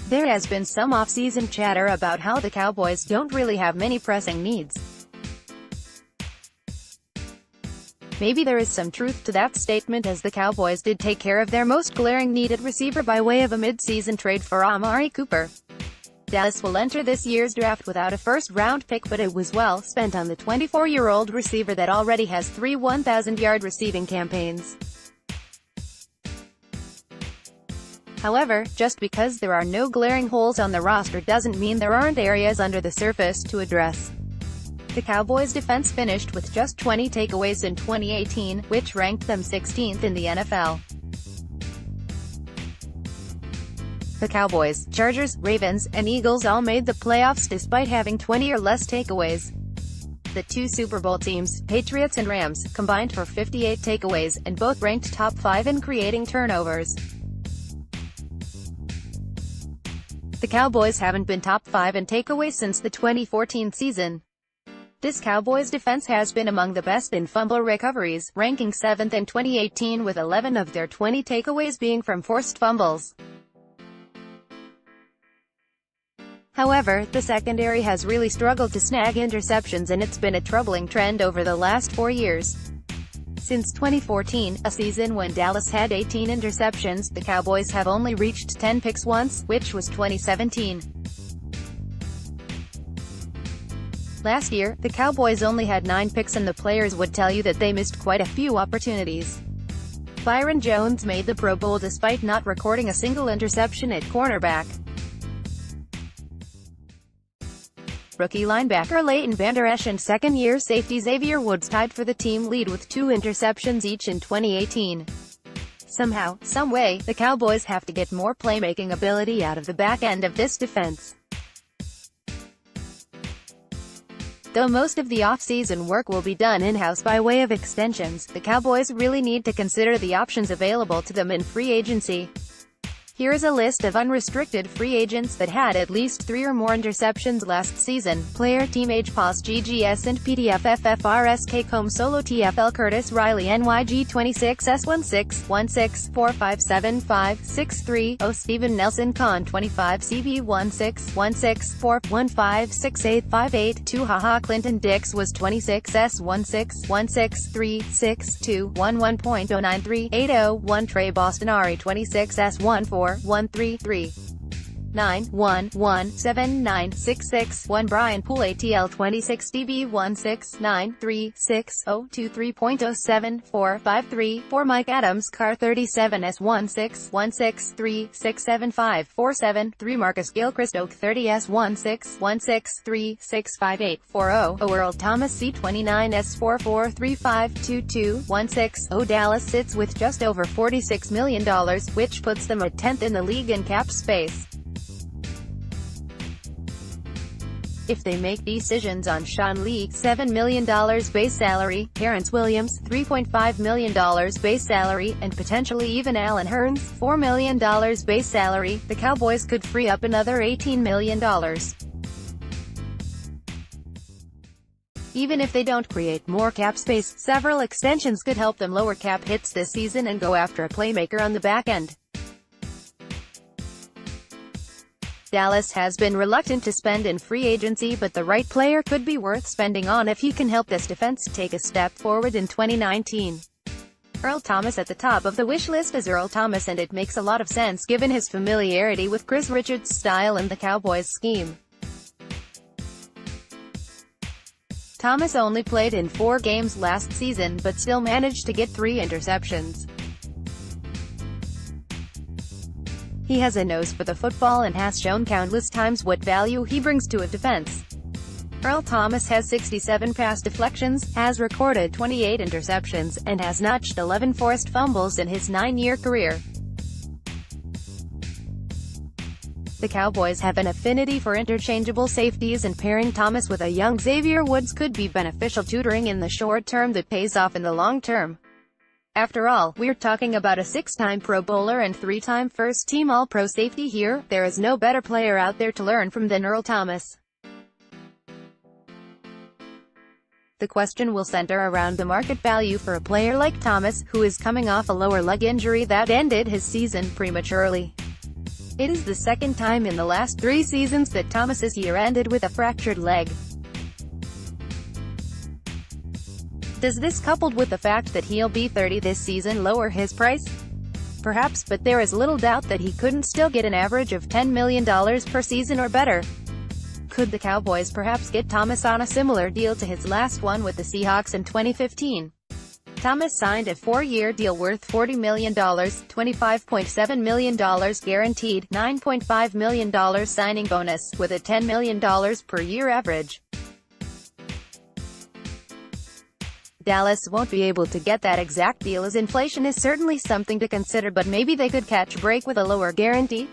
There has been some off-season chatter about how the Cowboys don't really have many pressing needs. Maybe there is some truth to that statement, as the Cowboys did take care of their most glaring need at receiver by way of a mid-season trade for Amari Cooper. Dallas will enter this year's draft without a first-round pick, but it was well spent on the 24-year-old receiver that already has 3 1,000-yard receiving campaigns. However, just because there are no glaring holes on the roster doesn't mean there aren't areas under the surface to address. The Cowboys' defense finished with just 20 takeaways in 2018, which ranked them 16th in the NFL. The Cowboys, Chargers, Ravens, and Eagles all made the playoffs despite having 20 or less takeaways. The two Super Bowl teams, Patriots and Rams, combined for 58 takeaways, and both ranked top 5 in creating turnovers. The Cowboys haven't been top 5 in takeaways since the 2014 season. This Cowboys defense has been among the best in fumble recoveries, ranking 7th in 2018 with 11 of their 20 takeaways being from forced fumbles. However, the secondary has really struggled to snag interceptions, and it's been a troubling trend over the last 4 years. Since 2014, a season when Dallas had 18 interceptions, the Cowboys have only reached 10 picks once, which was 2017. Last year, the Cowboys only had 9 picks, and the players would tell you that they missed quite a few opportunities. Byron Jones made the Pro Bowl despite not recording a single interception at cornerback. Rookie linebacker Leighton Vander Esch and second-year safety Xavier Woods tied for the team lead with 2 interceptions each in 2018. Somehow, someway, the Cowboys have to get more playmaking ability out of the back end of this defense. Though most of the off-season work will be done in-house by way of extensions, the Cowboys really need to consider the options available to them in free agency. Here is a list of unrestricted free agents that had at least 3 or more interceptions last season. Player Team Age Pos GGS and PDF FFRSK Com Solo TFL Curtis Riley NYG 26 S16 16 4575 63 0 Steven Nelson Con 25 CB 16 16 4 15 68 58 2 Haha Clinton Dix was 26 S16 16 3 6 2 11.093 80 1 Trey Bostonari 26 S14 133 9 1 1 7 9 6 6 1 Brian Poole ATL 26 DB 16 9 3 6 0 23.07 4 5 3 4 Mike Adams Car 37 S16 16 3 6 7 5 4 7 3 Marcus Gilchrist Oak 30 S16 16 3 6 5 8 4 0 Earl Thomas C29 S44 35 22 16 0 Dallas sits with just over $46 million, which puts them at 10th in the league in cap space. If they make decisions on Sean Lee, $7 million base salary, Terrence Williams, $3.5 million base salary, and potentially even Allen Hurns, $4 million base salary, the Cowboys could free up another $18 million. Even if they don't create more cap space, several extensions could help them lower cap hits this season and go after a playmaker on the back end. Dallas has been reluctant to spend in free agency, but the right player could be worth spending on if he can help this defense take a step forward in 2019. Earl Thomas at the top of the wish list is Earl Thomas, and it makes a lot of sense given his familiarity with Chris Richards' style and the Cowboys' scheme. Thomas only played in 4 games last season, but still managed to get 3 interceptions. He has a nose for the football and has shown countless times what value he brings to a defense. Earl Thomas has 67 pass deflections, has recorded 28 interceptions, and has notched 11 forced fumbles in his 9-year career. The Cowboys have an affinity for interchangeable safeties, and pairing Thomas with a young Xavier Woods could be beneficial tutoring in the short term that pays off in the long term. After all, we're talking about a 6-time Pro Bowler and 3-time first-team All-Pro safety here. There is no better player out there to learn from than Earl Thomas. The question will center around the market value for a player like Thomas, who is coming off a lower leg injury that ended his season prematurely. It is the second time in the last 3 seasons that Thomas's year ended with a fractured leg. Does this, coupled with the fact that he'll be 30 this season, lower his price? Perhaps, but there is little doubt that he couldn't still get an average of $10 million per season or better. Could the Cowboys perhaps get Thomas on a similar deal to his last one with the Seahawks in 2015? Thomas signed a 4-year deal worth $40 million, $25.7 million guaranteed, $9.5 million signing bonus, with a $10 million per year average. Dallas won't be able to get that exact deal, as inflation is certainly something to consider, but maybe they could catch a break with a lower guarantee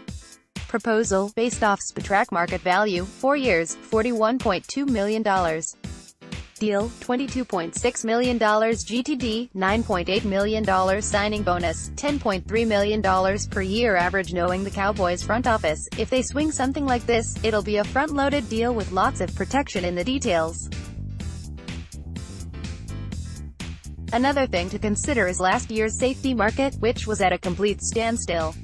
proposal, based off track market value, 4 years, $41.2 million. Deal, $22.6 million GTD, $9.8 million signing bonus, $10.3 million per year average. Knowing the Cowboys front office, if they swing something like this, it'll be a front-loaded deal with lots of protection in the details. Another thing to consider is last year's safety market, which was at a complete standstill.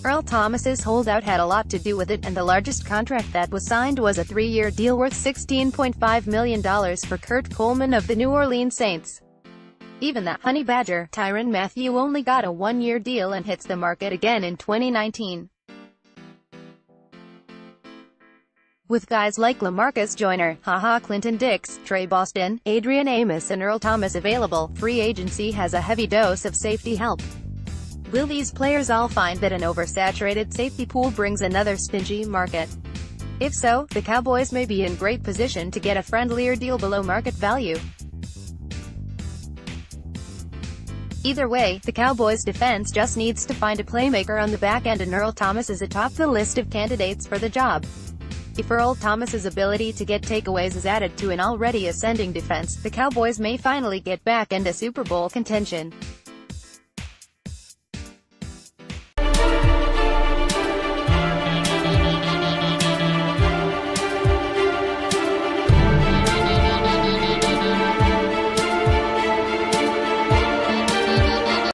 Earl Thomas's holdout had a lot to do with it, and the largest contract that was signed was a 3-year deal worth $16.5 million for Kurt Coleman of the New Orleans Saints. Even the Honey Badger, Tyrann Mathieu, only got a 1-year deal and hits the market again in 2019. With guys like LaMarcus Joyner, Clinton Dix, Trey Boston, Adrian Amos and Earl Thomas available, free agency has a heavy dose of safety help. Will these players all find that an oversaturated safety pool brings another stingy market? If so, the Cowboys may be in great position to get a friendlier deal below market value. Either way, the Cowboys' defense just needs to find a playmaker on the back end, and Earl Thomas is atop the list of candidates for the job. If Earl Thomas's ability to get takeaways is added to an already ascending defense, the Cowboys may finally get back into Super Bowl contention.